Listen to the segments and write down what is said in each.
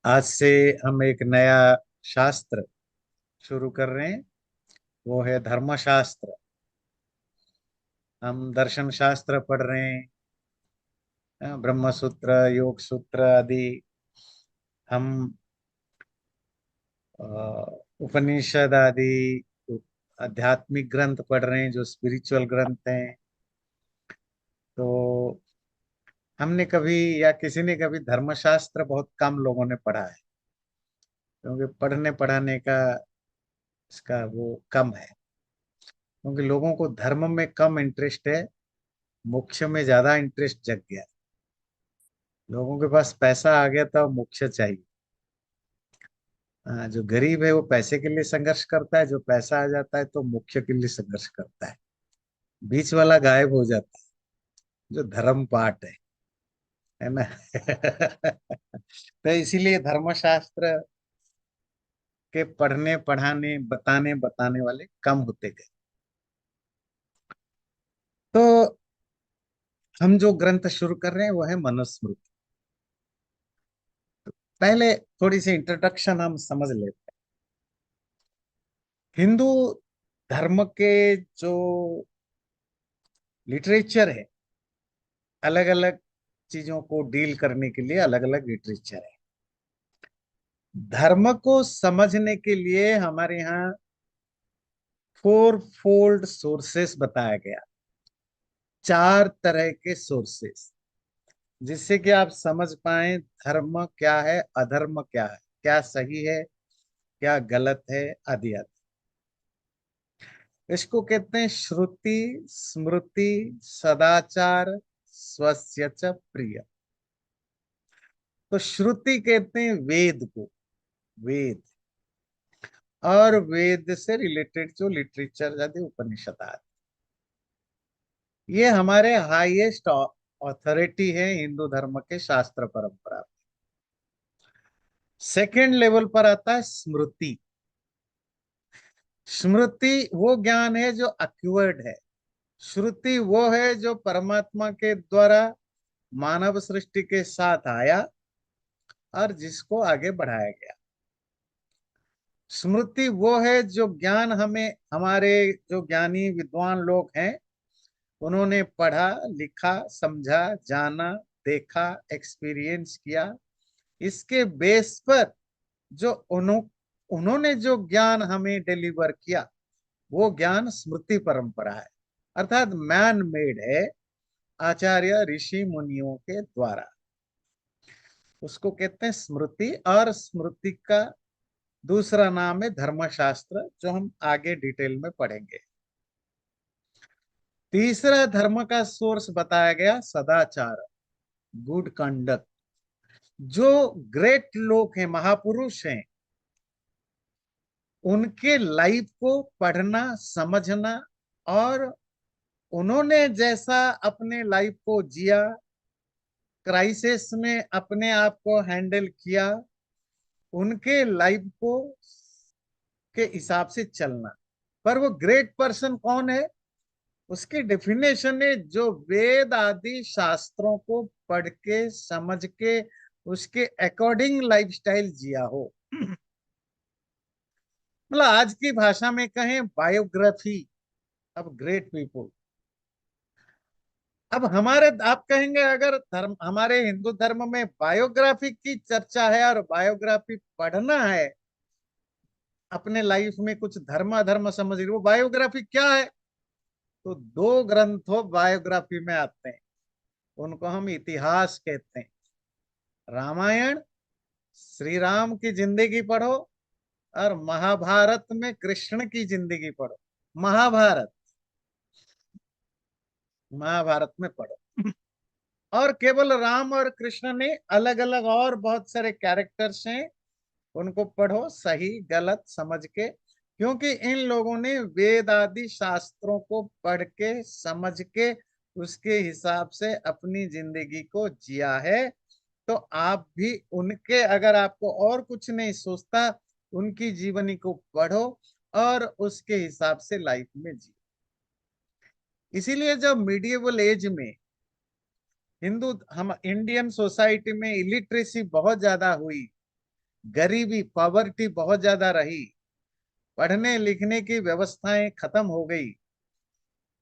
आज से हम एक नया शास्त्र शुरू कर रहे हैं। वो है धर्मशास्त्र। हम दर्शन शास्त्र पढ़ रहे हैं। ब्रह्म सूत्र, योग सूत्र आदि। हम अ, उपनिषद आदि आध्यात्मिक ग्रंथ पढ़ रहे हैं, जो स्पिरिचुअल ग्रंथ हैं। तो हमने कभी या किसी ने कभी धर्मशास्त्र बहुत कम लोगों ने पढ़ा है, क्योंकि पढ़ने पढ़ाने का इसका वो कम है। क्योंकि लोगों को धर्म में कम इंटरेस्ट है, मोक्ष में ज्यादा इंटरेस्ट जग गया। लोगों के पास पैसा आ गया तो अब मोक्ष चाहिए। जो गरीब है वो पैसे के लिए संघर्ष करता है, जो पैसा आ जाता है तो मोक्ष के लिए संघर्ष करता है। बीच वाला गायब हो जाता है, जो धर्म पाठ है ना। तो इसीलिए धर्मशास्त्र के पढ़ने पढ़ाने बताने बताने वाले कम होते गए। तो हम जो ग्रंथ शुरू कर रहे हैं वो है मनुस्मृति। पहले थोड़ी सी इंट्रोडक्शन हम समझ लेते हैं। हिंदू धर्म के जो लिटरेचर है, अलग अलग चीजों को डील करने के लिए अलग अलग लिटरेचर है। धर्म को समझने के लिए हमारे यहाँ फोर फोल्ड सोर्सेस बताया गया। चार तरह के सोर्सेस, जिससे कि आप समझ पाए धर्म क्या है, अधर्म क्या है, क्या सही है, क्या गलत है, आदि आदि। इसको कहते हैं श्रुति, स्मृति, सदाचार, स्वस्य च प्रिय। तो श्रुति कहते हैं वेद को, वेद, और वेद से रिलेटेड जो लिटरेचर आदि उपनिषद आदि, ये हमारे हाईएस्ट ऑथोरिटी है हिंदू धर्म के शास्त्र परंपरा। सेकेंड लेवल पर आता है स्मृति। स्मृति वो ज्ञान है जो अक्यूर्ड है। श्रुति वो है जो परमात्मा के द्वारा मानव सृष्टि के साथ आया और जिसको आगे बढ़ाया गया। स्मृति वो है जो ज्ञान हमें हमारे जो ज्ञानी विद्वान लोग हैं उन्होंने पढ़ा, लिखा, समझा, जाना, देखा, एक्सपीरियंस किया। इसके बेस पर जो उन्होंने जो ज्ञान हमें डिलीवर किया, वो ज्ञान स्मृति परंपरा है। अर्थात मैन मेड है, आचार्य ऋषि मुनियों के द्वारा। उसको कहते हैं स्मृति। और स्मृति का दूसरा नाम है धर्मशास्त्र, जो हम आगे डिटेल में पढ़ेंगे। तीसरा धर्म का सोर्स बताया गया सदाचार, गुड कंडक्ट। जो ग्रेट लोग हैं, महापुरुष हैं, उनके लाइफ को पढ़ना, समझना, और उन्होंने जैसा अपने लाइफ को जिया, क्राइसिस में अपने आप को हैंडल किया, उनके लाइफ को के हिसाब से चलना। पर वो ग्रेट पर्सन कौन है? उसकी डेफिनेशन है जो वेद आदि शास्त्रों को पढ़ के समझ के उसके अकॉर्डिंग लाइफस्टाइल जिया हो। मतलब आज की भाषा में कहें बायोग्राफी अब ग्रेट पीपुल। अब हमारे आप कहेंगे अगर धर्म, हमारे हिंदू धर्म में बायोग्राफी की चर्चा है और बायोग्राफी पढ़ना है, अपने लाइफ में कुछ धर्म अधर्म समझ रही, वो बायोग्राफी क्या है? तो दो ग्रंथों बायोग्राफी में आते हैं, उनको हम इतिहास कहते हैं। रामायण, श्री राम की जिंदगी पढ़ो, और महाभारत में कृष्ण की जिंदगी पढ़ो। महाभारत, महाभारत में पढ़ो। और केवल राम और कृष्ण ने, अलग अलग और बहुत सारे कैरेक्टर्स हैं, उनको पढ़ो सही गलत समझ के। क्योंकि इन लोगों ने वेद आदि शास्त्रों को पढ़ के समझ के उसके हिसाब से अपनी जिंदगी को जिया है। तो आप भी उनके, अगर आपको और कुछ नहीं सोचता, उनकी जीवनी को पढ़ो और उसके हिसाब से लाइफ में जियो। इसीलिए जब मीडिएवल एज में हिंदू, हम इंडियन सोसाइटी में इलिटरेसी बहुत ज्यादा हुई, गरीबी पॉवर्टी बहुत ज्यादा रही, पढ़ने लिखने की व्यवस्थाएं खत्म हो गई,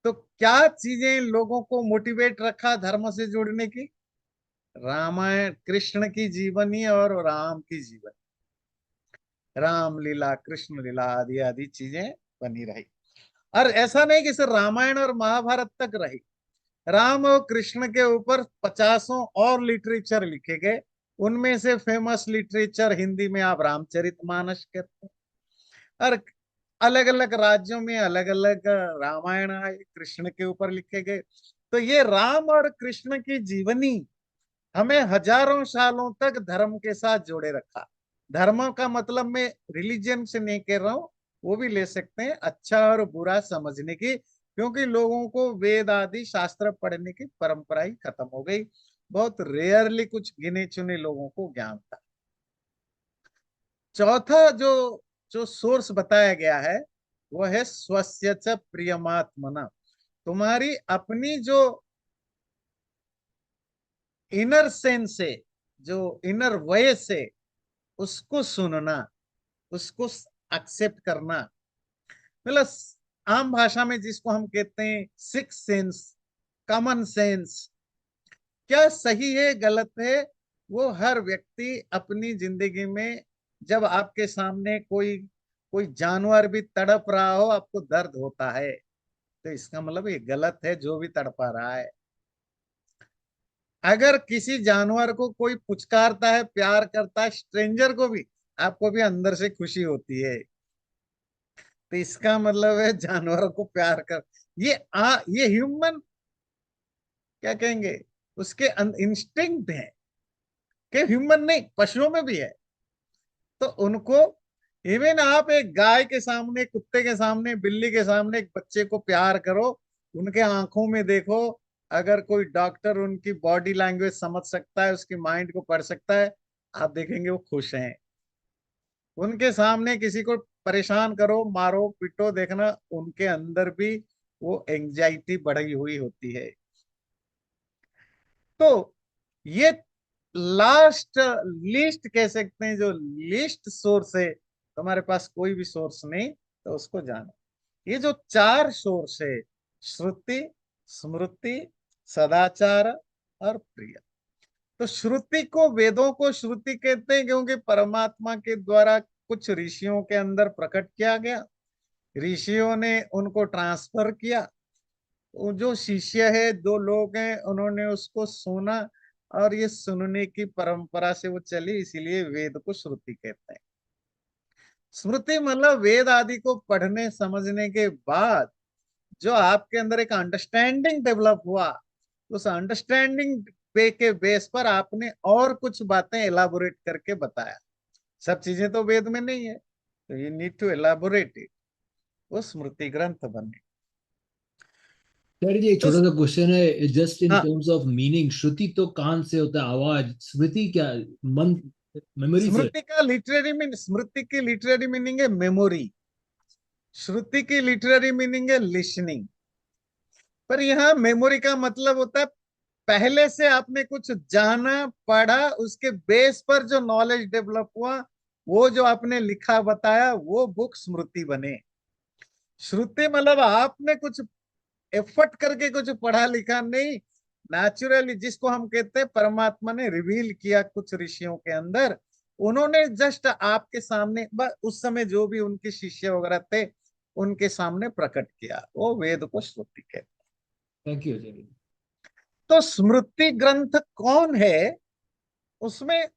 तो क्या चीजें लोगों को मोटिवेट रखा धर्म से जुड़ने की? रामायण, कृष्ण की जीवनी और राम की जीवनी, राम लीला, कृष्ण लीला आदि आदि चीजें बनी रही। और ऐसा नहीं कि सिर्फ रामायण और महाभारत तक रही, राम और कृष्ण के ऊपर पचासों और लिटरेचर लिखे गए। उनमें से फेमस लिटरेचर हिंदी में आप रामचरितमानस कहते हैं, और अलग अलग राज्यों में अलग अलग रामायण आए कृष्ण के ऊपर लिखे गए। तो ये राम और कृष्ण की जीवनी हमें हजारों सालों तक धर्म के साथ जोड़े रखा। धर्म का मतलब मैं रिलीजन से नहीं कह रहा हूं, वो भी ले सकते हैं, अच्छा और बुरा समझने की, क्योंकि लोगों को वेद आदि शास्त्र पढ़ने की परंपरा ही खत्म हो गई। बहुत रेयरली कुछ गिने चुने लोगों को ज्ञान था। चौथा जो जो सोर्स बताया गया है वो है स्वस्य च प्रियमात्मना। तुम्हारी अपनी जो इनर सेंस है, जो इनर वॉइस है, उसको सुनना, उसको एक्सेप्ट करना। मतलब आम भाषा में जिसको हम कहते हैं सिक्स सेंस, कॉमन सेंस, क्या सही है गलत है, वो हर व्यक्ति अपनी जिंदगी में, जब आपके सामने कोई कोई जानवर भी तड़प रहा हो, आपको दर्द होता है, तो इसका मतलब ये गलत है जो भी तड़पा रहा है। अगर किसी जानवर को कोई पुचकारता है, प्यार करता है, स्ट्रेंजर को भी, आपको भी अंदर से खुशी होती है, तो इसका मतलब है जानवरों को प्यार कर, ये ह्यूमन, क्या कहेंगे, उसके इंस्टिंक्ट है, कि ह्यूमन नहीं, पशुओं में भी है। तो उनको, इवन आप एक गाय के सामने, कुत्ते के सामने, बिल्ली के सामने एक बच्चे को प्यार करो, उनके आंखों में देखो, अगर कोई डॉक्टर उनकी बॉडी लैंग्वेज समझ सकता है, उसकी माइंड को पढ़ सकता है, आप देखेंगे वो खुश हैं। उनके सामने किसी को परेशान करो, मारो पीटो, देखना उनके अंदर भी वो एंजाइटी बढ़ी हुई होती है। तो ये लास्ट लीस्ट कह सकते हैं, जो लीस्ट सोर्स है, तुम्हारे पास कोई भी सोर्स नहीं, तो उसको जानो। ये जो चार सोर्स है, श्रुति, स्मृति, सदाचार और प्रिय। तो श्रुति को, वेदों को श्रुति कहते हैं क्योंकि परमात्मा के द्वारा कुछ ऋषियों के अंदर प्रकट किया गया, ऋषियों ने उनको ट्रांसफर किया, वो जो शिष्य है, दो लोग हैं, उन्होंने उसको सुना, और ये सुनने की परंपरा से वो चली, इसीलिए वेद को श्रुति कहते हैं। स्मृति मतलब वेद आदि को पढ़ने समझने के बाद जो आपके अंदर एक अंडरस्टैंडिंग डेवलप हुआ, उस अंडरस्टैंडिंग पे के बेस पर आपने और कुछ बातें एलाबोरेट करके बताया। सब चीजें तो वेद में नहीं है, तो you need to elaborate it, वो स्मृति ग्रंथ बने। सर जी एक तो छोटा सा क्वेश्चन है, जस्ट इन हाँ, टर्म्स ऑफ मीनिंग, श्रुति तो कान से होता है आवाज, स्मृति क्या, मन, मेमोरी से? स्मृति की लिटरेरी मीनिंग है मेमोरी, श्रुति की लिटरेरी मीनिंग है लिसनिंग। पर यहाँ मेमोरी का मतलब होता है पहले से आपने कुछ जाना, पढ़ा, उसके बेस पर जो नॉलेज डेवलप हुआ, वो जो आपने लिखा बताया, वो बुक स्मृति बने। श्रुति मतलब आपने कुछ एफर्ट करके कुछ पढ़ा लिखा नहीं, नेचुरली, जिसको हम कहते हैं परमात्मा ने रिवील किया कुछ ऋषियों के अंदर, उन्होंने जस्ट आपके सामने, उस समय जो भी उनके शिष्य वगैरह थे, उनके सामने प्रकट किया, वो वेद को श्रुति कहते हैं। Thank you sir. तो स्मृति ग्रंथ कौन है, उसमें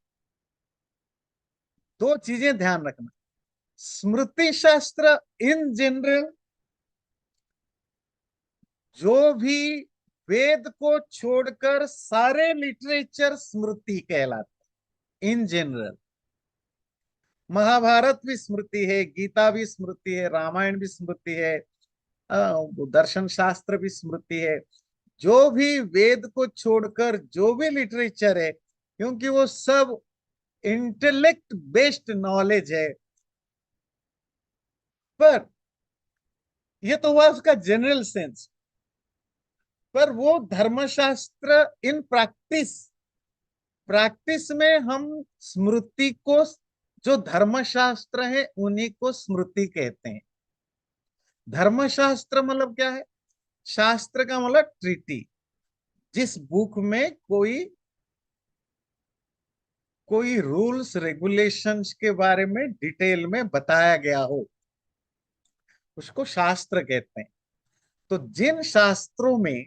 दो चीजें ध्यान रखना। स्मृति शास्त्र इन जनरल, जो भी वेद को छोड़कर सारे लिटरेचर स्मृति कहलाते इन जनरल। महाभारत भी स्मृति है, गीता भी स्मृति है, रामायण भी स्मृति है, दर्शन शास्त्र भी स्मृति है। जो भी वेद को छोड़कर जो भी लिटरेचर है, क्योंकि वो सब इंटेलेक्ट बेस्ड नॉलेज है। पर ये तो हुआ उसका जनरल सेंस, पर वो धर्मशास्त्र इन प्रैक्टिस, प्रैक्टिस में हम स्मृति को जो धर्मशास्त्र है उन्हीं को स्मृति कहते हैं। धर्मशास्त्र मतलब क्या है? शास्त्र का मतलब ट्रीटी। जिस बुक में कोई रूल्स रेगुलेशंस के बारे में डिटेल में बताया गया हो, उसको शास्त्र कहते हैं। तो जिन शास्त्रों में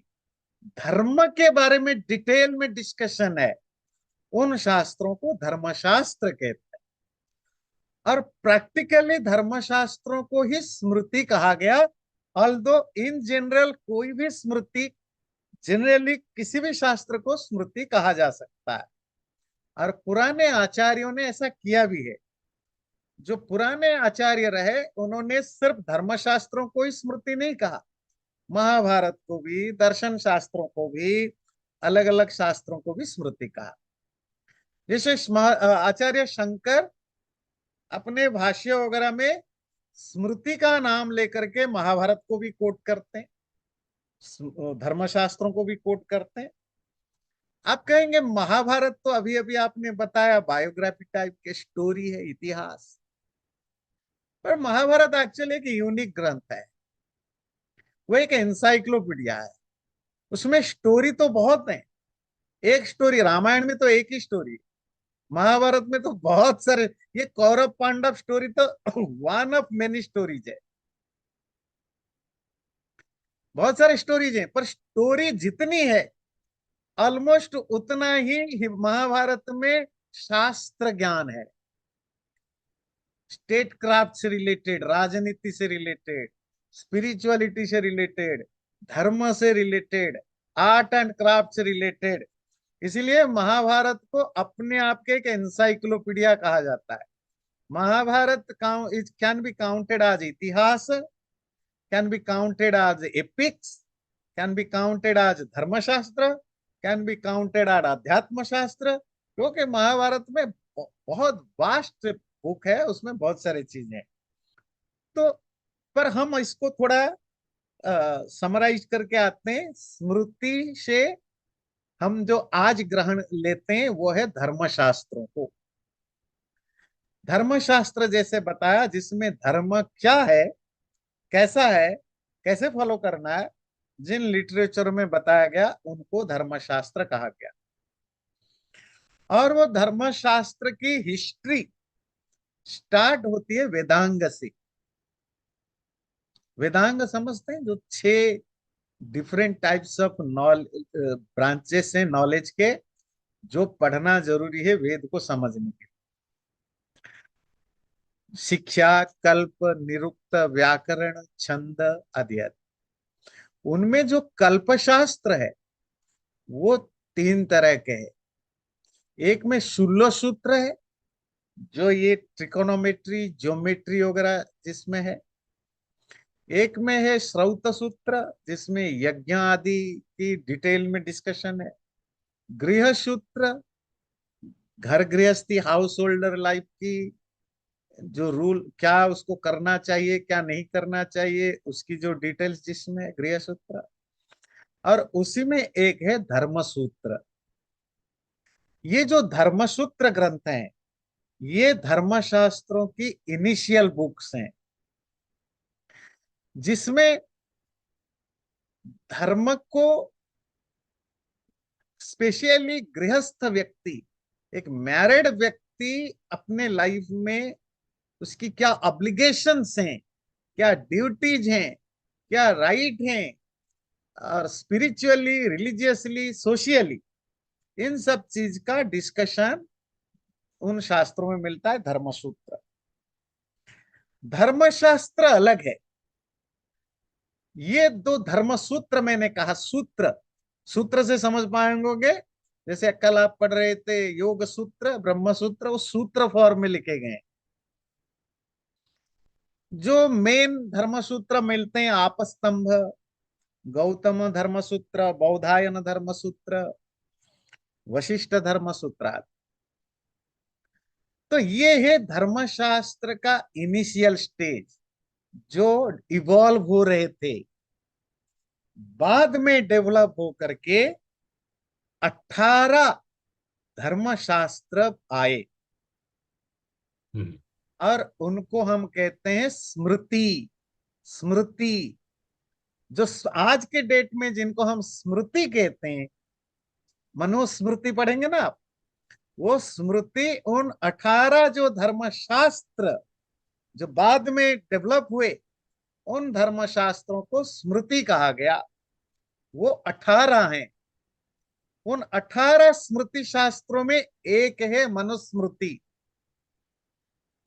धर्म के बारे में डिटेल में डिस्कशन है, उन शास्त्रों को धर्मशास्त्र कहते हैं। और प्रैक्टिकली धर्मशास्त्रों को ही स्मृति कहा गया। ऑल्दो इन जनरल कोई भी स्मृति, जनरली किसी भी शास्त्र को स्मृति कहा जा सकता है। और पुराने आचार्यों ने ऐसा किया भी है। जो पुराने आचार्य रहे, उन्होंने सिर्फ धर्मशास्त्रों को ही स्मृति नहीं कहा, महाभारत को भी, दर्शन शास्त्रों को भी, अलग अलग शास्त्रों को भी स्मृति कहा। जैसे आचार्य शंकर अपने भाष्य वगैरह में स्मृति का नाम लेकर के महाभारत को भी कोट करते हैं, धर्मशास्त्रों को भी कोट करते हैं। आप कहेंगे महाभारत तो अभी अभी आपने बताया बायोग्राफी टाइप के स्टोरी है, इतिहास। पर महाभारत एक्चुअली एक यूनिक ग्रंथ है, वो एक एनसाइक्लोपीडिया है। उसमें स्टोरी तो बहुत है। एक स्टोरी रामायण में तो एक ही स्टोरी, महाभारत में तो बहुत सारे। ये कौरव पांडव स्टोरी तो वन ऑफ मेनी स्टोरीज है, बहुत सारे स्टोरीज हैं। पर स्टोरी जितनी है, ऑलमोस्ट उतना ही महाभारत में शास्त्र ज्ञान है। स्टेट क्राफ्ट से रिलेटेड, राजनीति से रिलेटेड, स्पिरिचुअलिटी से रिलेटेड, धर्म से रिलेटेड, आर्ट एंड क्राफ्ट से रिलेटेड। इसीलिए महाभारत को अपने आप के एक एनसाइक्लोपीडिया कहा जाता है। Mahabharata can be counted as itihasa, can be counted as epics, can be counted as dharmashastra, can be counted as adhyatma shastra. क्योंकि महाभारत में बहुत वास्ट बुक है, उसमें बहुत सारी चीजें हैं। तो पर हम इसको थोड़ा समराइज करके आते हैं। स्मृति से हम जो आज ग्रहण लेते हैं वो है धर्मशास्त्रों को। धर्मशास्त्र जैसे बताया, जिसमें धर्म क्या है, कैसा है, कैसे फॉलो करना है, जिन लिटरेचर में बताया गया, उनको धर्मशास्त्र कहा गया। और वो धर्मशास्त्र की हिस्ट्री स्टार्ट होती है वेदांग से। वेदांग समझते हैं? जो 6 different types of knowledge, branches हैं नॉलेज के, जो पढ़ना जरूरी है वेद को समझने के। शिक्षा, कल्प, निरुक्त, व्याकरण, छंद, अध्ययन। उनमें जो कल्पशास्त्र है वो 3 तरह के हैं। एक में शूल्य सूत्र है, जो ये ट्रिकोनोमेट्री, ज्योमेट्री वगैरह जिसमें है। एक में है श्रौत सूत्र, जिसमें यज्ञ आदि की डिटेल में डिस्कशन है। गृह सूत्र, घर गृहस्थी, हाउस होल्डर लाइफ की जो रूल, क्या उसको करना चाहिए, क्या नहीं करना चाहिए, उसकी जो डिटेल्स जिसमें गृह सूत्र। और उसी में एक है धर्मसूत्र। ये जो धर्मसूत्र ग्रंथ हैं, ये धर्मशास्त्रों की इनिशियल बुक्स हैं, जिसमें धर्म को स्पेशली गृहस्थ व्यक्ति, एक मैरिड व्यक्ति अपने लाइफ में उसकी क्या ऑब्लिगेशंस हैं, क्या ड्यूटीज हैं, क्या राइट हैं, और स्पिरिचुअली, रिलीजियसली, सोशियली, इन सब चीज का डिस्कशन उन शास्त्रों में मिलता है। धर्मसूत्र, धर्मशास्त्र अलग है। ये 2 धर्मसूत्र मैंने कहा, सूत्र, सूत्र से समझ पाएंगे। जैसे कल आप पढ़ रहे थे योग सूत्र, ब्रह्म सूत्र, वो सूत्र फॉर्म में लिखे गए हैं। जो मेन धर्मसूत्र मिलते हैं, आपस्तंभ, गौतम धर्मसूत्र, बौधायन धर्मसूत्र, वशिष्ठ धर्मसूत्र। तो ये है धर्मशास्त्र का इनिशियल स्टेज, जो इवॉल्व हो रहे थे। बाद में डेवलप हो करके 18 धर्मशास्त्र आए। और उनको हम कहते हैं स्मृति। स्मृति जो आज के डेट में जिनको हम स्मृति कहते हैं, मनुस्मृति पढ़ेंगे ना आप, वो स्मृति उन 18 जो धर्मशास्त्र जो बाद में डेवलप हुए, उन धर्मशास्त्रों को स्मृति कहा गया। वो 18 हैं। उन 18 स्मृति शास्त्रों में एक है मनुस्मृति।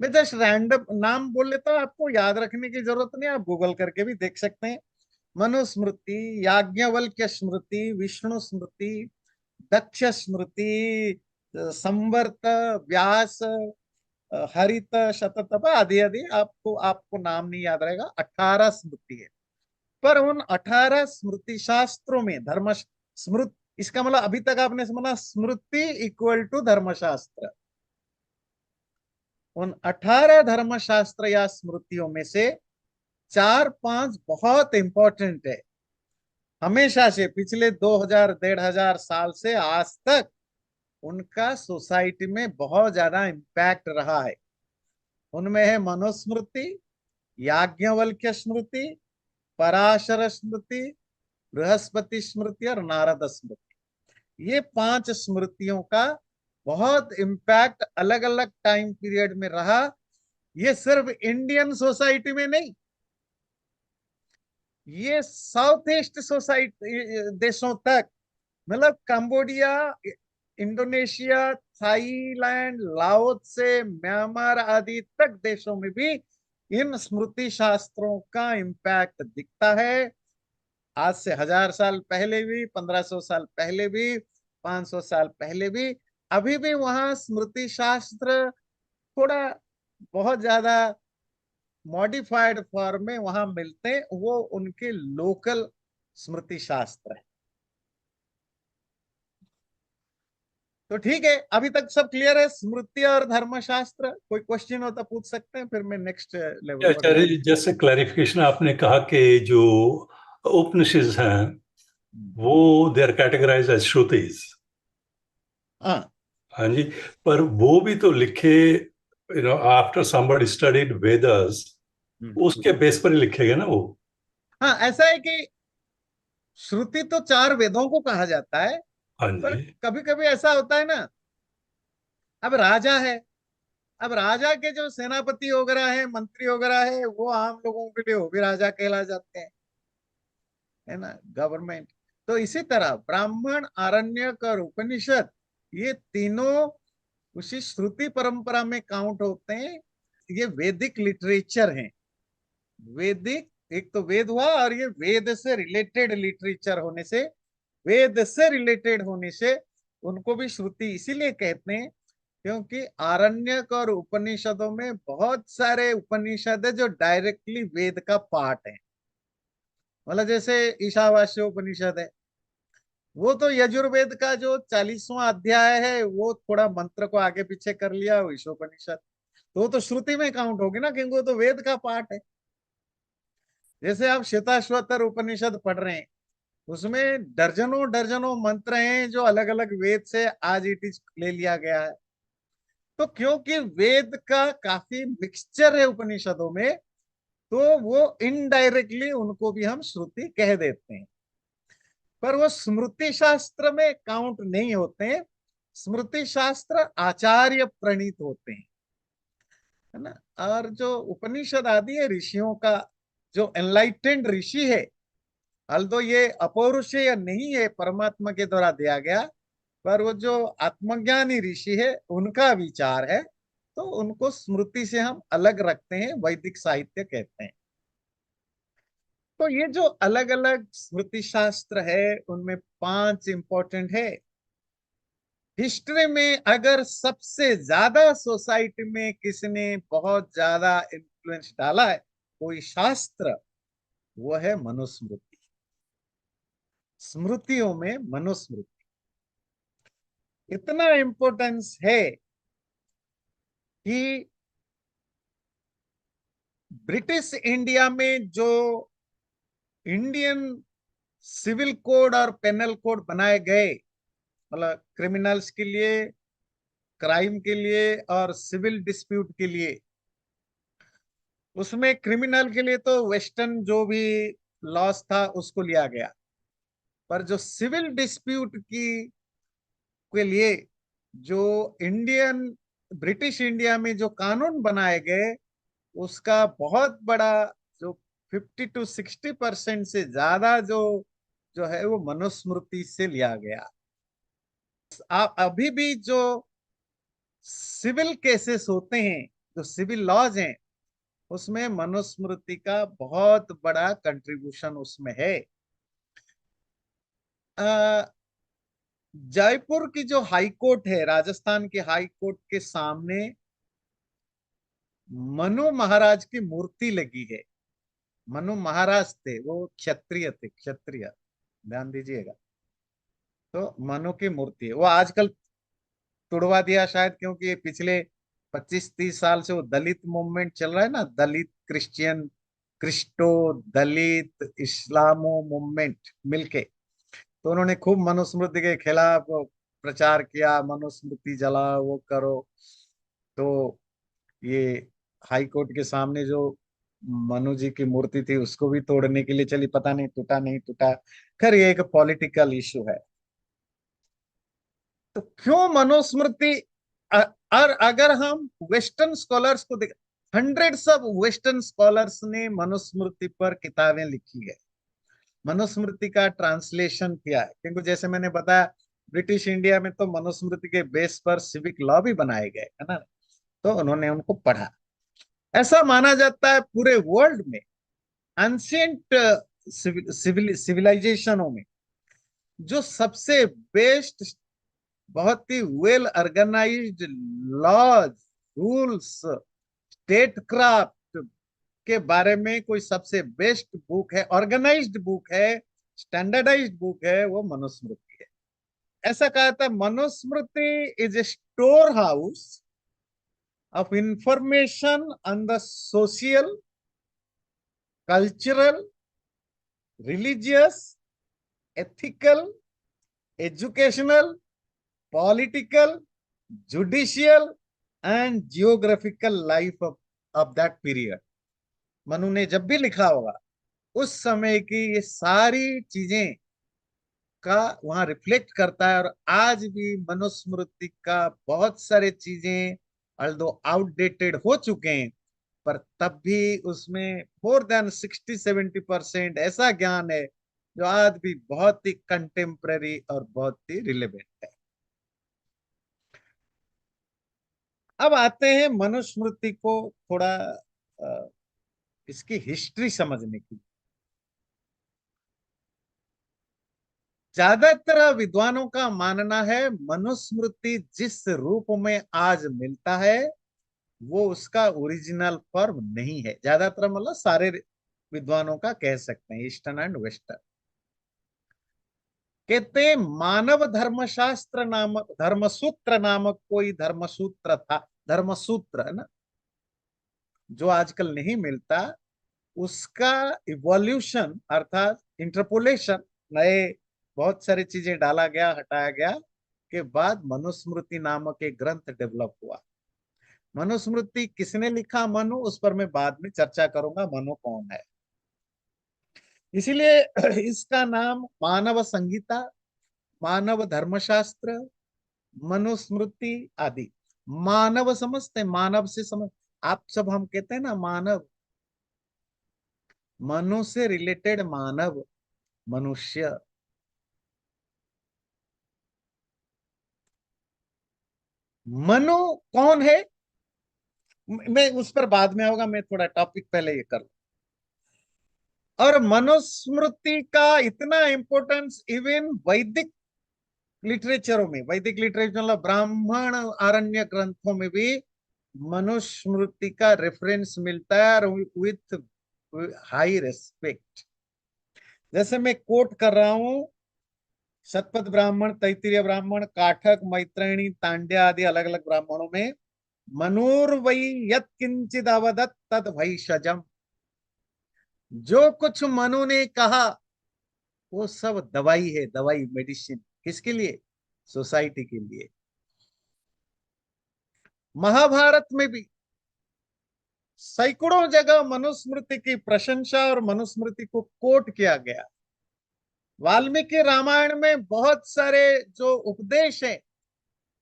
मैं जस्ट रैंडम नाम बोल लेता हूँ, आपको याद रखने की जरूरत नहीं, आप गूगल करके भी देख सकते हैं। मनुस्मृति, याज्ञवल्क्य स्मृति, विष्णु स्मृति, दक्ष स्मृति, संवर्त, व्यास, हरित, शततप आदि आदि, आपको आपको नाम नहीं याद रहेगा। 18 स्मृति है। पर उन 18 स्मृति शास्त्रों में धर्म स्मृति, इसका मतलब अभी तक आपने समझा स्मृति इक्वल टू धर्मशास्त्र। उन 18 धर्मशास्त्र या स्मृतियों में से 4-5 बहुत इंपॉर्टेंट है। हमेशा से पिछले 2000-1500 साल से आज तक उनका सोसाइटी में बहुत ज्यादा इम्पैक्ट रहा है। उनमें है मनुस्मृति, याज्ञवल्क्य स्मृति, पराशर स्मृति, बृहस्पति स्मृति और नारद स्मृति। ये 5 स्मृतियों का बहुत इम्पैक्ट अलग अलग टाइम पीरियड में रहा। ये सिर्फ इंडियन सोसाइटी में नहीं, ये साउथ ईस्ट सोसाइटी देशों तक, मतलब कंबोडिया, इंडोनेशिया, थाईलैंड, लाओस से म्यांमार आदि तक देशों में भी इन स्मृति शास्त्रों का इम्पैक्ट दिखता है। आज से 1000 साल पहले भी, 1500 साल पहले भी, 500 साल पहले भी, अभी भी वहां स्मृति शास्त्र थोड़ा बहुत ज्यादा मॉडिफाइड फॉर्म में वहां मिलते हैं। वो उनके लोकल स्मृति शास्त्र है। तो ठीक है, अभी तक सब क्लियर है स्मृति और धर्मशास्त्र। कोई क्वेश्चन हो तो पूछ सकते हैं, फिर मैं नेक्स्ट लेवल पर जाऊँ। आचार्य, जैसे क्लैरिफिकेशन आपने कहा कि जो उपनिषद हैं वो दे आर कैटेगराइज्ड एज श्रुतिज। हाँ हाँ जी, पर वो भी तो लिखे आफ्टर समबडी स्टडीड वेदास, उसके बेस पर ही लिखे गए ना वो। हाँ, ऐसा है कि श्रुति तो 4 वेदों को कहा जाता है। हाँ पर जी। कभी कभी ऐसा होता है ना, अब राजा है, अब राजा के जो सेनापति वगैरह है, मंत्री वगैरह है, वो आम लोगों के लिए वो भी राजा कहला जाते हैं, है ना, गवर्नमेंट। तो इसी तरह ब्राह्मण, आरण्यक और उपनिषद, ये तीनों उसी श्रुति परंपरा में काउंट होते हैं। ये वैदिक लिटरेचर हैं। वैदिक, एक तो वेद हुआ, और ये वेद से रिलेटेड लिटरेचर होने से, वेद से रिलेटेड होने से उनको भी श्रुति इसीलिए कहते हैं क्योंकि आरण्यक और उपनिषदों में बहुत सारे उपनिषद है जो डायरेक्टली वेद का पार्ट है। मतलब जैसे ईशावास्य उपनिषद है, वो तो यजुर्वेद का जो 40वां अध्याय है, वो थोड़ा मंत्र को आगे पीछे कर लिया, वो ईशोपनिषद, तो वो तो श्रुति में काउंट होगी ना, क्योंकि वो तो वेद का पार्ट है। जैसे आप श्वेताश्वतर उपनिषद पढ़ रहे हैं, उसमें दर्जनों दर्जनों मंत्र हैं जो अलग अलग वेद से आज इट इज ले लिया गया है। तो क्योंकि वेद का काफी मिक्सचर है उपनिषदों में, तो वो इनडायरेक्टली उनको भी हम श्रुति कह देते हैं। पर वो स्मृति शास्त्र में काउंट नहीं होते हैं। स्मृति शास्त्र आचार्य प्रणीत होते हैं, है ना। और जो उपनिषद आदि है, ऋषियों का, जो एनलाइटेंड ऋषि है, अल्दो ये अपौरुषेय नहीं है, परमात्मा के द्वारा दिया गया, पर वो जो आत्मज्ञानी ऋषि है उनका विचार है, तो उनको स्मृति से हम अलग रखते हैं, वैदिक साहित्य कहते हैं। तो ये जो अलग अलग स्मृति शास्त्र है, उनमें 5 इंपॉर्टेंट है। हिस्ट्री में अगर सबसे ज्यादा सोसाइटी में किसी ने बहुत ज्यादा इन्फ्लुएंस डाला है कोई शास्त्र, वो है मनुस्मृति। स्मृतियों में मनुस्मृति इतना इंपॉर्टेंस है कि ब्रिटिश इंडिया में जो इंडियन सिविल कोड और पेनल कोड बनाए गए, मतलब क्रिमिनल्स के लिए, क्राइम के लिए और सिविल डिस्प्यूट के लिए। उसमें क्रिमिनल के लिए तो वेस्टर्न जो भी लॉस था उसको लिया गया, पर जो सिविल डिस्प्यूट की के लिए जो इंडियन ब्रिटिश इंडिया में जो कानून बनाए गए, उसका बहुत बड़ा जो 50 to 60% से ज्यादा जो जो है वो मनुस्मृति से लिया गया। आप अभी भी जो सिविल केसेस होते हैं, जो सिविल लॉज हैं, उसमें मनुस्मृति का बहुत बड़ा कंट्रीब्यूशन उसमें है। जयपुर की जो हाई कोर्ट है, राजस्थान की हाई कोर्ट के सामने मनु महाराज की मूर्ति लगी है। मनु महाराज थे, वो क्षत्रिय थे, क्षत्रिय, ध्यान दीजिएगा। तो मनु की मूर्ति है, वो आजकल तुड़वा दिया शायद, क्योंकि ये पिछले 25-30 साल से वो दलित मूवमेंट चल रहा है ना, दलित क्रिश्चियन, क्रिस्टो दलित इस्लामो मूवमेंट मिलके, तो उन्होंने खूब मनुस्मृति के खिलाफ प्रचार किया, मनुस्मृति जलाओ, वो करो। तो ये हाई कोर्ट के सामने जो मनु जी की मूर्ति थी उसको भी तोड़ने के लिए चली, पता नहीं टूटा नहीं टूटा। खैर ये एक पॉलिटिकल इशू है। तो क्यों मनुस्मृति? और अगर हम वेस्टर्न स्कॉलर्स को देख, हंड्रेड्स ऑफ वेस्टर्न स्कॉलर्स ने मनुस्मृति पर किताबें लिखी है, मनुस्मृति का ट्रांसलेशन किया है, क्योंकि जैसे मैंने बताया ब्रिटिश इंडिया में तो मनुस्मृति के बेस पर सिविक लॉ भी बनाए गए है ना, तो उन्होंने उनको पढ़ा। ऐसा माना जाता है पूरे वर्ल्ड में एंशिएंट सिविलाइजेशनों में जो सबसे बेस्ट, बहुत ही well organised laws, rules, statecraft के बारे में कोई सबसे बेस्ट बुक है, ऑर्गेनाइज्ड बुक है, स्टैंडर्डाइज्ड बुक है, वो मनुस्मृति है। ऐसा कहा था, Manusmriti is a storehouse of information on the social, cultural, religious, ethical, educational, political, judicial and geographical life of that period। Manu ने जब भी लिखा होगा उस समय की ये सारी चीजें का वहां रिफ्लेक्ट करता है। और आज भी मनुस्मृति का बहुत सारे चीजें अल्दो आउटडेटेड हो चुके हैं, पर तब भी उसमें मोर देन 60-70% ऐसा ज्ञान है जो आज भी बहुत ही कंटेम्पररी और बहुत ही रिलेवेंट है। अब आते हैं मनुस्मृति को थोड़ा इसकी हिस्ट्री समझने की। ज्यादातर विद्वानों का मानना है मनुस्मृति जिस रूप में आज मिलता है वो उसका ओरिजिनल फॉर्म नहीं है। ज्यादातर मतलब सारे विद्वानों का कह सकते हैं, ईस्टर्न एंड वेस्टर्न। कहते हैं मानव धर्मशास्त्र नामक, धर्मसूत्र नामक कोई धर्मसूत्र था, धर्मसूत्र है ना, जो आजकल नहीं मिलता, उसका इवोल्यूशन अर्थात इंटरपोलेशन, नए बहुत सारी चीजें डाला गया, हटाया गया के बाद मनुस्मृति नामक एक ग्रंथ डेवलप हुआ। मनुस्मृति किसने लिखा, मनु, उस पर मैं बाद में चर्चा करूंगा, मनु कौन है। इसीलिए इसका नाम मानव संहिता, मानव धर्मशास्त्र, मनुस्मृति आदि। मानव समझते, मानव से समझ, आप सब हम कहते हैं ना मानव, मनु से रिलेटेड मानव, मनुष्य। मनु कौन है मैं उस पर बाद में आऊंगा, मैं थोड़ा टॉपिक पहले ये कर लूं। और मनुस्मृति का इतना इंपॉर्टेंस इवन वैदिक लिटरेचरों में, वैदिक लिटरेचर मतलब ब्राह्मण आरण्य ग्रंथों में भी मनुस्मृति का रेफरेंस मिलता है, और विथ हाई रेस्पेक्ट। जैसे मैं कोट कर रहा हूं, शतपथ ब्राह्मण, तैत्तिरीय ब्राह्मण, काठक, मैत्रेयणी, तांड्या आदि अलग अलग ब्राह्मणों में मनुर्वै यत् किंचिद अवदत् तद भैषजम, जो कुछ मनु ने कहा वो सब दवाई है, दवाई, मेडिसिन। किसके लिए? सोसाइटी के लिए। महाभारत में भी सैकड़ों जगह मनुस्मृति की प्रशंसा और मनुस्मृति को कोट किया गया। वाल्मीकि रामायण में बहुत सारे जो उपदेश है,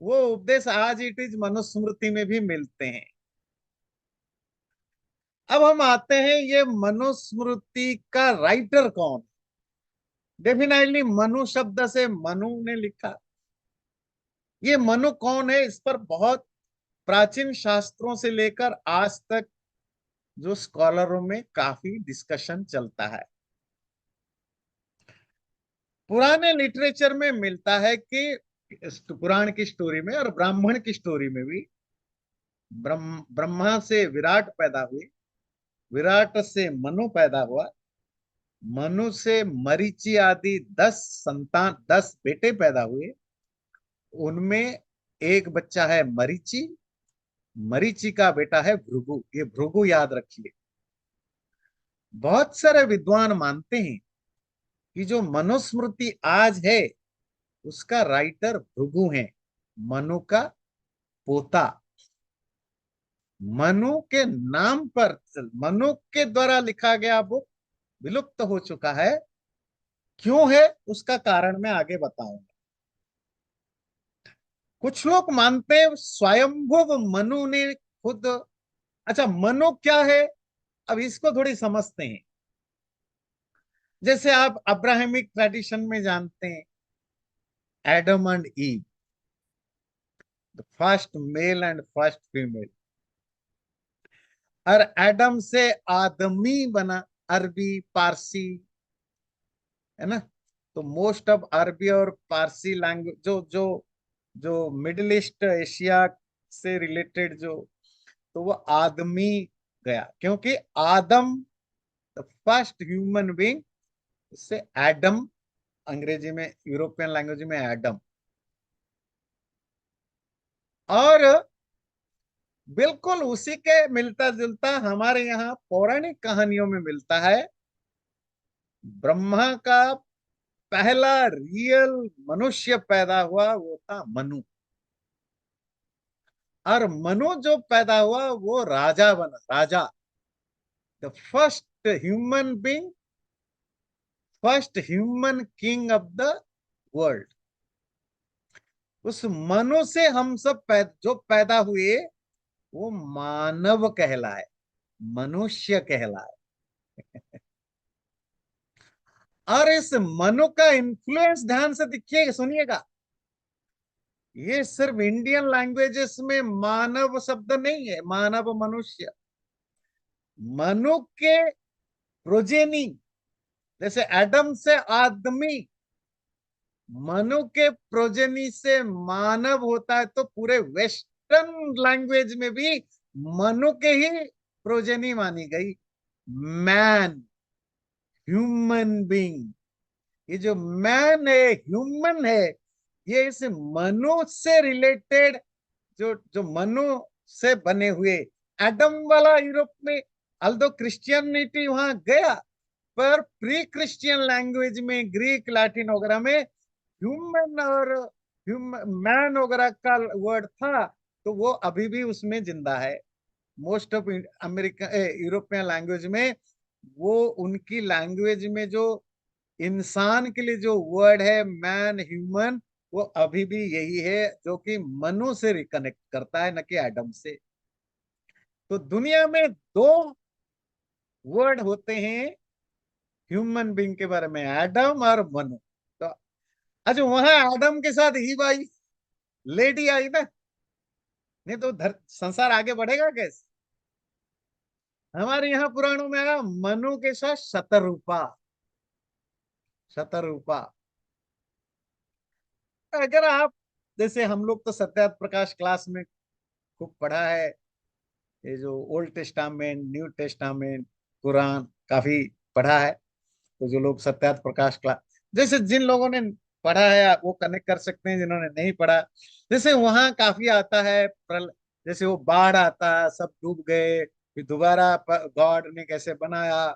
वो उपदेश आज इट इज मनुस्मृति में भी मिलते हैं। अब हम आते हैं, ये मनुस्मृति का राइटर कौन? डेफिनेटली मनु शब्द से मनु ने लिखा। ये मनु कौन है, इस पर बहुत प्राचीन शास्त्रों से लेकर आज तक जो स्कॉलरों में काफी डिस्कशन चलता है। पुराने लिटरेचर में मिलता है कि पुराण की स्टोरी में और ब्राह्मण की स्टोरी में भी ब्रह्मा से विराट पैदा हुए, विराट से मनु पैदा हुआ, मनु से मरीचि आदि 10 संतान, 10 बेटे पैदा हुए। उनमें एक बच्चा है मरीचि, मरीचि का बेटा है भृगु। ये भृगु याद रखिए। बहुत सारे विद्वान मानते हैं कि जो मनुस्मृति आज है उसका राइटर भृगु है, मनु का पोता। मनु के नाम पर, मनु के द्वारा लिखा गया बुक विलुप्त हो चुका है। क्यों है उसका कारण मैं आगे बताऊंगा। कुछ लोग मानते हैं स्वयंभुव मनु ने खुद। अच्छा, मनु क्या है, अब इसको थोड़ी समझते हैं। जैसे आप अब्राहमिक ट्रेडिशन में जानते हैं, Adam and ewe, the first male and first female. और एडम से आदमी बना, अरबी पारसी, है ना। तो मोस्ट ऑफ अरबी और पारसी लैंग्वेज जो जो जो मिडिल ईस्ट एशिया से रिलेटेड जो, तो वो आदमी गया, क्योंकि आदम द फर्स्ट ह्यूमन बीइंग, इससे एडम, अंग्रेजी में, यूरोपियन लैंग्वेज में एडम। और बिल्कुल उसी के मिलता जुलता हमारे यहाँ पौराणिक कहानियों में मिलता है। ब्रह्मा का पहला रियल मनुष्य पैदा हुआ, वो था मनु। और मनु जो पैदा हुआ वो राजा बना, राजा, the first human being, first human king of the world. उस मनु से हम सब जो पैदा हुए वो मानव कहलाए, मनुष्य कहलाए। और इस मनु का इन्फ्लुएंस ध्यान से देखिएगा, सुनिएगा। ये सिर्फ इंडियन लैंग्वेजेस में मानव शब्द नहीं है, मानव मनुष्य। मनु के प्रोजेनी, जैसे एडम से आदमी, मनु के प्रोजेनी से मानव होता है, तो पूरे वेस्टर्न लैंग्वेज में भी मनु के ही प्रोजेनी मानी गई। मैन, ह्यूमन बीइंग, ये जो मैन है, ह्यूमन है, ये इस मनु से रिलेटेड, जो जो मनु से बने हुए एडम वाला यूरोप में, अल्दो क्रिश्चियनिटी वहां गया, पर प्री क्रिश्चियन लैंग्वेज में, ग्रीक लैटिन वगैरह में ह्यूमन और मैन वगैरह का वर्ड था, तो वो अभी भी उसमें जिंदा है। Most of America European language में, वो उनकी लैंग्वेज में जो इंसान के लिए जो वर्ड है मैन, ह्यूमन, वो अभी भी यही है, जो कि मनु से रिकनेक्ट करता है, न कि एडम से। तो दुनिया में 2 वर्ड होते हैं ह्यूमन बीइंग के बारे में, एडम और मनु। तो अच्छा, वहां एडम के साथ ईव आई, लेडी आई ना, नहीं तो संसार आगे बढ़ेगा कैसे। हमारे यहाँ पुराणों में आया मनु के साथ शतरूपा, शतरूपा। अगर आप, जैसे हम लोग तो सत्यार्थ प्रकाश क्लास में खूब पढ़ा है, ये जो old testament, new testament, Quran काफी पढ़ा है। तो जो लोग सत्यार्थ प्रकाश क्लास, जैसे जिन लोगों ने पढ़ा है वो कनेक्ट कर सकते हैं, जिन्होंने नहीं पढ़ा, जैसे वहां काफी आता है जैसे वो बाढ़ आता, सब डूब गए, फिर दोबारा गॉड ने कैसे बनाया।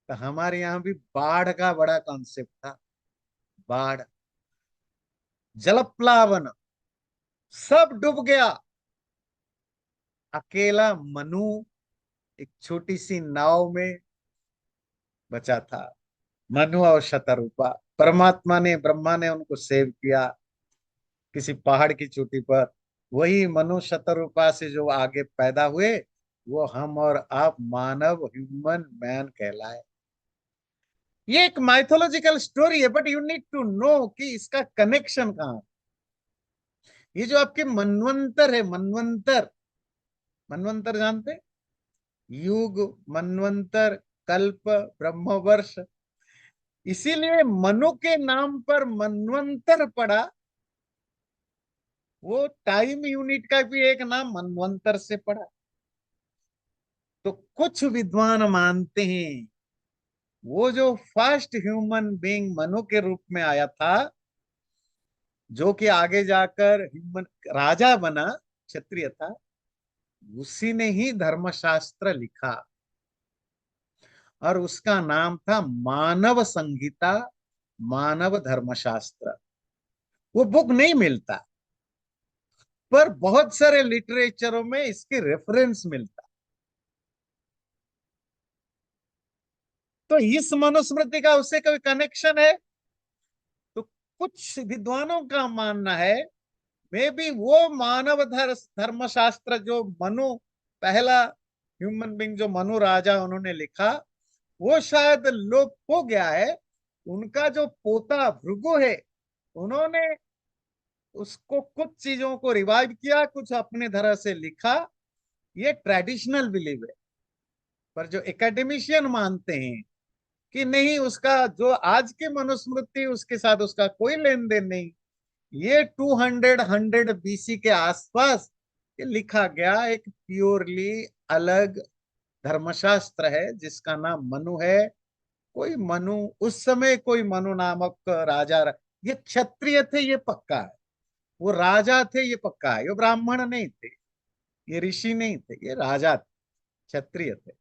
तो हमारे यहाँ भी बाढ़ का बड़ा कॉन्सेप्ट था। बाढ़, जलप्लावन, सब डूब गया, अकेला मनु एक छोटी सी नाव में बचा था। मनु और शतरूपा, परमात्मा ने, ब्रह्मा ने उनको सेव किया किसी पहाड़ की चोटी पर। वही मनु शतरूपा से जो आगे पैदा हुए, वो हम और आप मानव, ह्यूमन मैन कहलाए। ये एक माइथोलॉजिकल स्टोरी है, but you need to know कि इसका कनेक्शन कहाँ है। ये जो आपके मनवंतर है, मनवंतर, मनवंतर जानते? युग, मनवंतर, कल्प, ब्रह्मवर्ष, इसीलिए मनु के नाम पर मनवंतर पड़ा। वो टाइम यूनिट का भी एक नाम मनवंतर से पड़ा। तो कुछ विद्वान मानते हैं वो जो फर्स्ट ह्यूमन बीइंग मनु के रूप में आया था, जो कि आगे जाकर ह्यूमन राजा बना, क्षत्रिय था, उसी ने ही धर्मशास्त्र लिखा और उसका नाम था मानव संहिता, मानव धर्मशास्त्र। वो बुक नहीं मिलता, पर बहुत सारे लिटरेचरों में इसके रेफरेंस मिलता। तो इस मनुस्मृति का उससे कोई कनेक्शन है? तो कुछ विद्वानों का मानना है मे बी वो मानव धर्मशास्त्र जो मनु, पहला ह्यूमन बीइंग जो मनु राजा उन्होंने लिखा, वो शायद लोप हो गया है। उनका जो पोता भृगु है, उन्होंने उसको कुछ चीजों को रिवाइव किया, कुछ अपने तरह से लिखा। ये ट्रेडिशनल बिलीव है। पर जो एकेडमिशियन मानते हैं कि नहीं, उसका जो आज के मनुस्मृति उसके साथ उसका कोई लेन देन नहीं, ये 200 बीसी के आसपास ये लिखा गया एक प्योरली अलग धर्मशास्त्र है जिसका नाम मनु है। कोई मनु, उस समय कोई मनु नामक राजा, ये क्षत्रिय थे ये पक्का है, वो राजा थे ये पक्का है, ये ब्राह्मण नहीं थे, ये ऋषि नहीं थे, ये राजा थे, क्षत्रिय थे।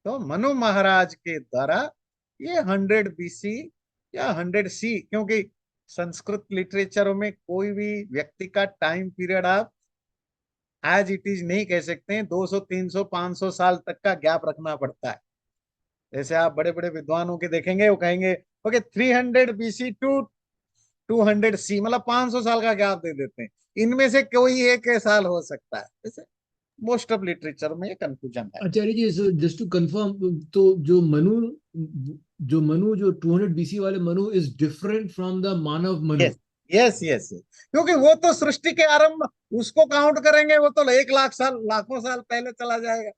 तो मनु महाराज के द्वारा ये 100 बीसी या 100 सी, क्योंकि संस्कृत लिटरेचरों में कोई भी व्यक्ति का टाइम पीरियड आप एज इट इज नहीं कह सकते हैं। 200, 300, 500 साल तक का गैप रखना पड़ता है। जैसे आप बड़े बड़े विद्वानों के देखेंगे, वो कहेंगे ओके 300 BC टू 200 सी, मतलब 500 साल का गैप दे देते हैं। इनमें से कोई एक साल हो सकता है। जैसे मोस्ट ऑफ लिटरेचर में ये कंफ्यूजन है। आचार्य जी, जस्ट टू कंफर्म, तो जो मनु जो 200 बीसी वाले Manu is different from the Manav Manu? Yes yes yes, क्योंकि वो तो सृष्टि के आरंभ, उसको काउंट करेंगे वो तो 1 लाख साल, लाखों साल पहले चला जाएगा।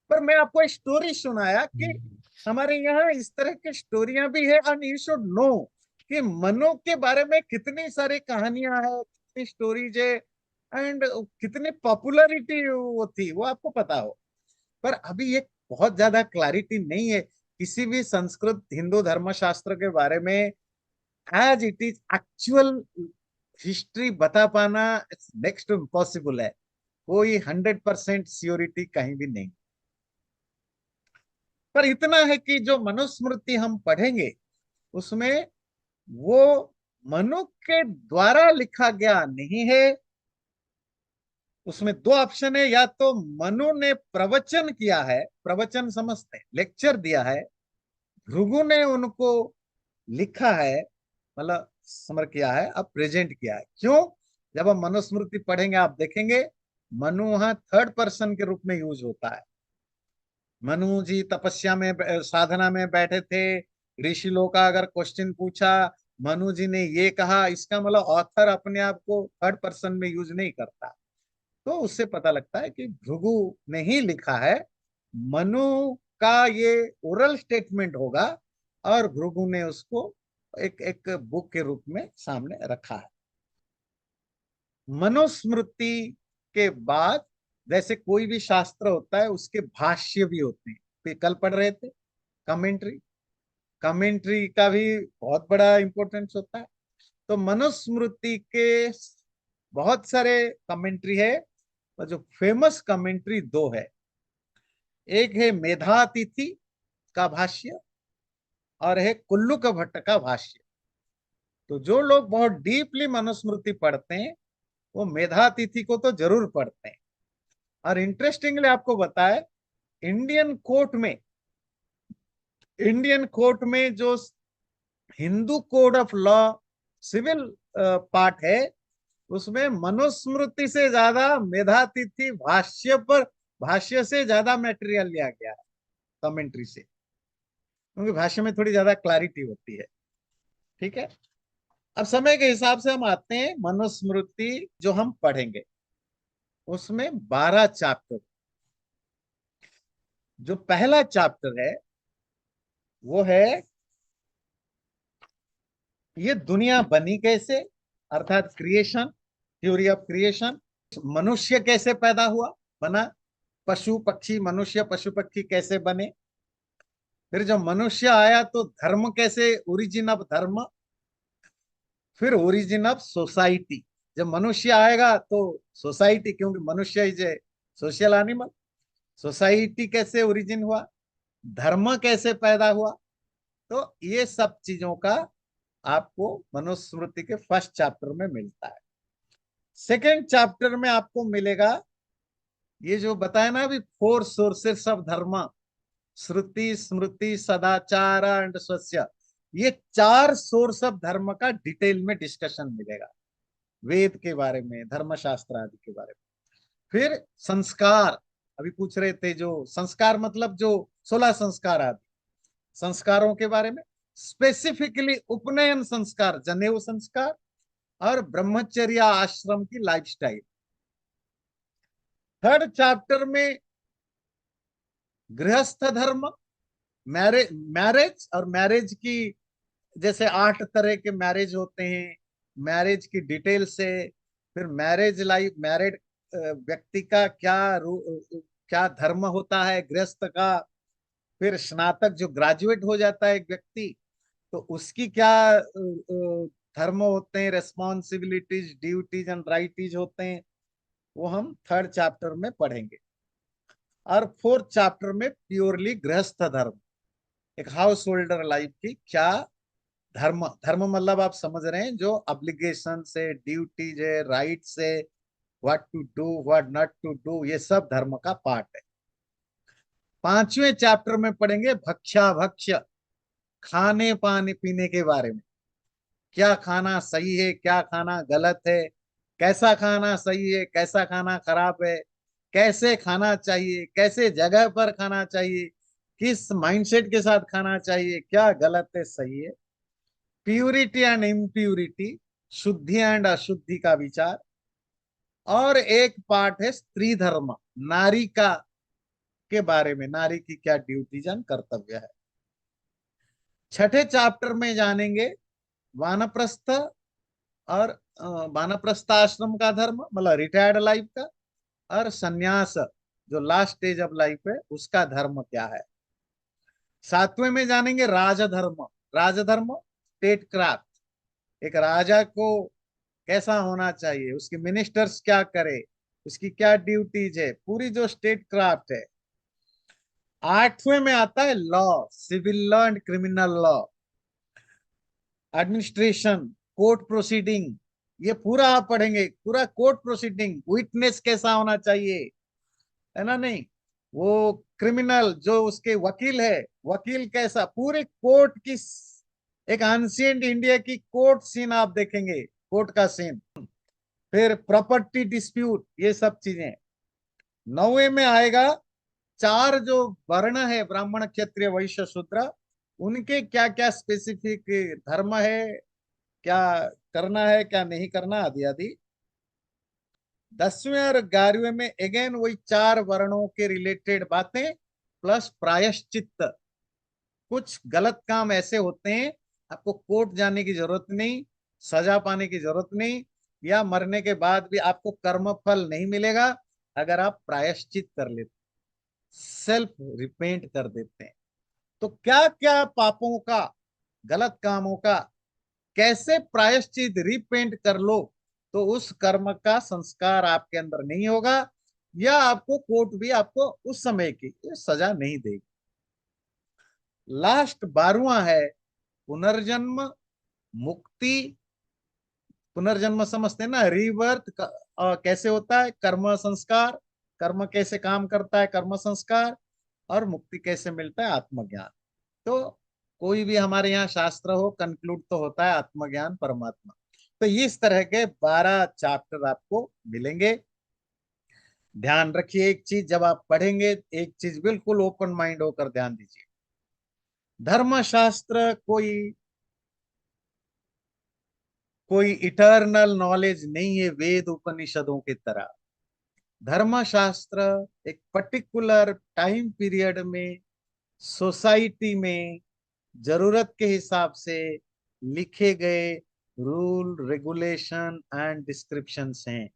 पर मैं आपको एक स्टोरी सुनाया कि हमारे यहाँ इस तरह की स्टोरियां भी है, एंड यू शुड नो कि मनु के बारे में कितनी सारी कहानियां है, कितनी स्टोरीज है, एंड कितनी पॉपुलैरिटी वो थी, वो आपको पता हो। पर अभी एक बहुत ज्यादा क्लैरिटी नहीं है किसी भी संस्कृत हिंदू धर्मशास्त्र के बारे में। As it is actual history बता पाना नेक्स्ट टू इम्पॉसिबल है। कोई 100% श्योरिटी कहीं भी नहीं। पर इतना है कि जो मनुस्मृति हम पढ़ेंगे उसमें वो मनु के द्वारा लिखा गया नहीं है। उसमें 2 ऑप्शन है, या तो मनु ने प्रवचन किया है, प्रवचन समझते हैं, लेक्चर दिया है, भृगु ने उनको लिखा है, मतलब समर किया है, अब प्रेजेंट किया है। क्यों? जब हम मनुस्मृति पढ़ेंगे आप देखेंगे मनु वहां 3rd पर्सन के रूप में यूज होता है। मनु जी तपस्या में, साधना में बैठे थे, ऋषि लोग का अगर क्वेश्चन पूछा, मनु जी ने ये कहा, इसका मतलब ऑथर अपने आप को 3rd पर्सन में यूज नहीं करता। तो उससे पता लगता है कि भृगु ने ही लिखा है। मनु का ये ओरल स्टेटमेंट होगा और भृगु ने उसको एक एक बुक के रूप में सामने रखा है। मनुस्मृति के बाद जैसे कोई भी शास्त्र होता है उसके भाष्य भी होते हैं। कल पढ़ रहे थे कमेंट्री, कमेंट्री का भी बहुत बड़ा इंपॉर्टेंस होता है। तो मनुस्मृति के बहुत सारे कमेंट्री है, और जो फेमस कमेंट्री 2 है, एक है मेधातिथि का भाष्य और है कुल्लुक भट्ट का भाष्य। तो जो लोग बहुत डीपली मनुस्मृति पढ़ते हैं वो मेधातिथि को तो जरूर पढ़ते हैं। और इंटरेस्टिंगली आपको बताए, इंडियन कोर्ट में जो Hindu code of law civil part है, उसमें मनुस्मृति से ज्यादा मेधातिथि भाष्य से ज्यादा मटेरियल लिया गया है, कमेंट्री से, क्योंकि भाष्य में थोड़ी ज्यादा क्लैरिटी होती है। ठीक है, अब समय के हिसाब से हम आते हैं मनुस्मृति जो हम पढ़ेंगे, उसमें 12 चैप्टर। जो पहला चैप्टर है वो है ये दुनिया बनी कैसे, अर्थात क्रिएशन, थ्योरी ऑफ क्रिएशन। मनुष्य कैसे पैदा हुआ, बना, पशु पक्षी, मनुष्य पशु पक्षी कैसे बने, फिर जब मनुष्य आया तो धर्म कैसे, ओरिजिन ऑफ धर्म, फिर ओरिजिन ऑफ सोसाइटी। जब मनुष्य आएगा तो सोसाइटी, क्योंकि मनुष्य is a social animal, society कैसे ओरिजिन हुआ, धर्म कैसे पैदा हुआ। तो ये सब चीजों का आपको मनुस्मृति के फर्स्ट चैप्टर में मिलता है। सेकेंड चैप्टर में आपको मिलेगा ये जो बताया ना अभी, 4 सोर्सेस ऑफ धर्म, श्रुति स्मृति सदाचार एंड स्वस्य, ये 4 सोर्स ऑफ धर्म का डिटेल में डिस्कशन मिलेगा, वेद के बारे में, धर्मशास्त्र आदि के बारे में। फिर संस्कार, अभी पूछ रहे थे, जो संस्कार मतलब जो 16 संस्कार आदि, संस्कारों के बारे में, स्पेसिफिकली उपनयन संस्कार, जनेऊ संस्कार और ब्रह्मचर्य आश्रम की लाइफस्टाइल। थर्ड चैप्टर में गृहस्थ धर्म, मैरिज और मैरिज की, जैसे 8 तरह के मैरिज होते हैं, मैरिज की डिटेल से, फिर मैरिज लाइफ, मैरिड व्यक्ति का क्या धर्म होता है गृहस्थ का, फिर स्नातक जो ग्रेजुएट हो जाता है एक व्यक्ति, तो उसकी क्या धर्म होते हैं, रेस्पॉन्सिबिलिटीज, ड्यूटीज एंड राइटीज होते हैं, वो हम थर्ड चैप्टर में पढ़ेंगे। और फोर्थ चैप्टर में प्योरली गृहस्थ धर्म, एक हाउस होल्डर लाइफ की क्या धर्म, धर्म मतलब आप समझ रहे हैं, जो ऑब्लिगेशन से, ड्यूटीज है, राइट से, what to do what not to do, ये सब धर्म का पार्ट है। पांचवें चैप्टर में पढ़ेंगे भक्ष्य, खाने पाने पीने के बारे में, क्या खाना सही है, क्या खाना गलत है, कैसा खाना सही है, कैसा खाना खराब है, कैसे खाना चाहिए, कैसे जगह पर खाना चाहिए, किस माइंडसेट के साथ खाना चाहिए, क्या गलत है सही है, प्यूरिटी एंड इम्प्यूरिटी, शुद्धि एंड अशुद्धि का विचार। और एक पार्ट है स्त्री धर्म, नारी का के बारे में, नारी की क्या ड्यूटीज एंड कर्तव्य है। छठे चैप्टर में जानेंगे वानप्रस्थ और वानप्रस्थ आश्रम का धर्म, मतलब रिटायर्ड लाइफ का, और सन्यास जो लास्ट स्टेज ऑफ लाइफ है उसका धर्म क्या है। सातवें में जानेंगे राजधर्म, राजधर्म स्टेट क्राफ्ट, एक राजा को कैसा होना चाहिए, उसके मिनिस्टर्स क्या करे, उसकी क्या ड्यूटीज है, पूरी जो स्टेट क्राफ्ट है। आठवें में आता है law, civil law and criminal law, administration, court proceeding, ये पूरा आप पढ़ेंगे, पूरा कोर्ट प्रोसीडिंग, विटनेस कैसा होना चाहिए, है ना, नहीं वो क्रिमिनल जो उसके वकील है, वकील कैसा, पूरे कोर्ट की एक एंशिएंट इंडिया की कोर्ट सीन आप देखेंगे, कोर्ट का सीन। फिर प्रॉपर्टी डिस्प्यूट, ये सब चीजें। नौवे में आएगा 4 जो वर्ण है, ब्राह्मण क्षत्रिय वैश्य शूद्र, उनके क्या क्या स्पेसिफिक धर्म है, क्या करना है क्या नहीं करना, आदि आदि। 10वें और 11वें में अगेन वही 4 वर्णों के रिलेटेड बातें, प्लस प्रायश्चित्त। कुछ गलत काम ऐसे होते हैं आपको कोर्ट जाने की जरूरत नहीं, सजा पाने की जरूरत नहीं, या मरने के बाद भी आपको कर्म फल नहीं मिलेगा अगर आप प्रायश्चित कर लेते, सेल्फ रिपेंट कर देते हैं। तो क्या क्या पापों का, गलत कामों का कैसे प्रायश्चित, रिपेंट कर लो, तो उस कर्म का संस्कार आपके अंदर नहीं होगा, या आपको कोर्ट भी आपको उस समय की सजा नहीं देगी। लास्ट 12वां है पुनर्जन्म, मुक्ति, पुनर्जन्म समझते हैं ना, रीबर्थ कैसे होता है, कर्म संस्कार, कर्म कैसे काम करता है, कर्म संस्कार, और मुक्ति कैसे मिलता है, आत्मज्ञान। तो कोई भी हमारे यहाँ शास्त्र हो, कंक्लूड तो होता है आत्मज्ञान परमात्मा। तो इस तरह के 12 चैप्टर आपको मिलेंगे। ध्यान रखिए एक चीज, जब आप पढ़ेंगे एक चीज बिल्कुल ओपन माइंड होकर ध्यान दीजिए। धर्मशास्त्र कोई इटर्नल नॉलेज नहीं है वेद उपनिषदों की तरह। धर्मशास्त्र एक पर्टिकुलर टाइम पीरियड में, सोसाइटी में जरूरत के हिसाब से लिखे गए रूल, रेगुलेशन एंड डिस्क्रिप्शंस हैं।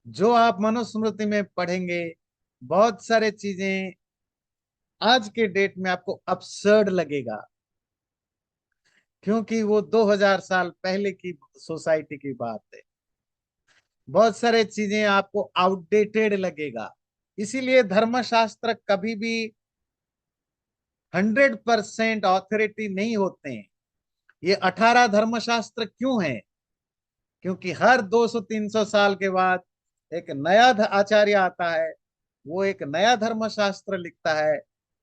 जो आप मनुस्मृति में पढ़ेंगे, बहुत सारे चीजें आज के डेट में आपको absurd लगेगा, क्योंकि वो 2000 साल पहले की सोसाइटी की बात है। बहुत सारे चीजें आपको आउटडेटेड लगेगा। इसीलिए धर्मशास्त्र कभी भी 100% ऑथोरिटी नहीं होते हैं। ये 18 धर्मशास्त्र क्यों हैं? क्योंकि हर 200-300 साल के बाद एक नया आचार्य आता है, वो एक नया धर्मशास्त्र लिखता है।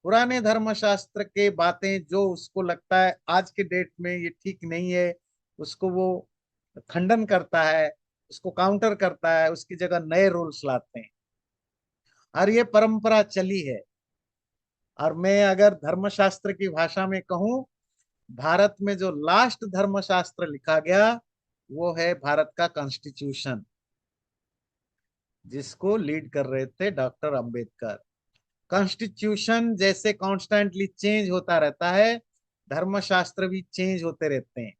पुराने धर्मशास्त्र के बातें जो उसको लगता है आज के डेट में ये ठीक नहीं है, उसको वो खंडन करता है, उसको काउंटर करता है, उसकी जगह नए रूल्स लाते हैं। और ये परंपरा चली है। और मैं अगर धर्मशास्त्र की भाषा में कहूं, भारत में जो लास्ट धर्मशास्त्र लिखा गया वो है भारत का कॉन्स्टिट्यूशन, जिसको लीड कर रहे थे डॉक्टर अंबेडकर। कॉन्स्टिट्यूशन जैसे कॉन्स्टेंटली चेंज होता रहता है, धर्मशास्त्र भी चेंज होते रहते हैं।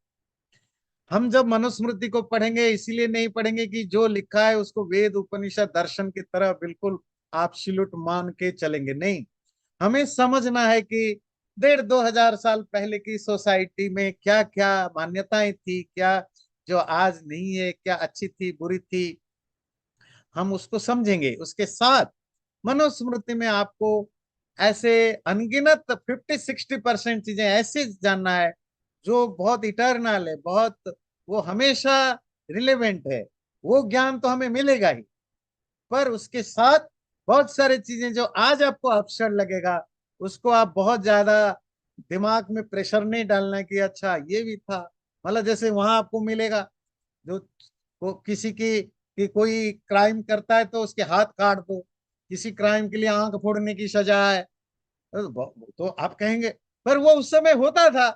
हम जब मनुस्मृति को पढ़ेंगे इसीलिए नहीं पढ़ेंगे कि जो लिखा है उसको वेद उपनिषद दर्शन की तरह बिल्कुल एब्सोल्यूट मान के चलेंगे, नहीं। हमें समझना है कि 1500 साल पहले की सोसाइटी में क्या क्या मान्यताएं थी, क्या जो आज नहीं है, क्या अच्छी थी, बुरी थी, हम उसको समझेंगे। उसके साथ मनुस्मृति में आपको ऐसे अनगिनत 50-60% चीजें ऐसे जानना है जो बहुत इटर्नल है, बहुत वो हमेशा रिलेवेंट है। वो ज्ञान तो हमें मिलेगा ही, पर उसके साथ बहुत सारी चीजें जो आज आपको अवसर लगेगा, उसको आप बहुत ज्यादा दिमाग में प्रेशर नहीं डालना कि अच्छा ये भी था। मतलब जैसे वहां आपको मिलेगा जो किसी की कि कोई क्राइम करता है तो उसके हाथ काट दो, किसी क्राइम के लिए आंख फोड़ने की सजा है, तो आप कहेंगे पर वो उस समय होता था,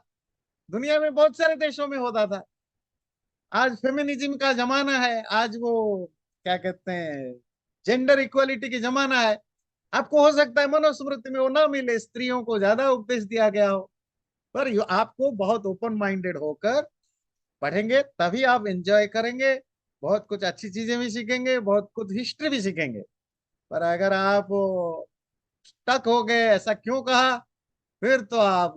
दुनिया में बहुत सारे देशों में होता था। आज फेमिनिज्म का जमाना है, आज वो क्या कहते हैं, जेंडर इक्वालिटी की जमाना है। आपको हो सकता है मनुस्मृति में वो ना मिले, स्त्रियों को ज्यादा उपदेश दिया गया हो, पर आपको बहुत ओपन माइंडेड होकर पढ़ेंगे तभी आप एंजॉय करेंगे। बहुत कुछ अच्छी चीजें भी सीखेंगे, बहुत कुछ हिस्ट्री भी सीखेंगे। पर अगर आप स्टक हो गए ऐसा क्यों कहा, फिर तो आप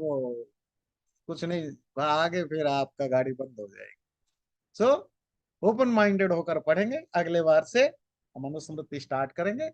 कुछ नहीं, आगे फिर आपका गाड़ी बंद हो जाएगी। सो ओपन माइंडेड होकर पढ़ेंगे। अगले बार से हम मनुस्मृति स्टार्ट करेंगे।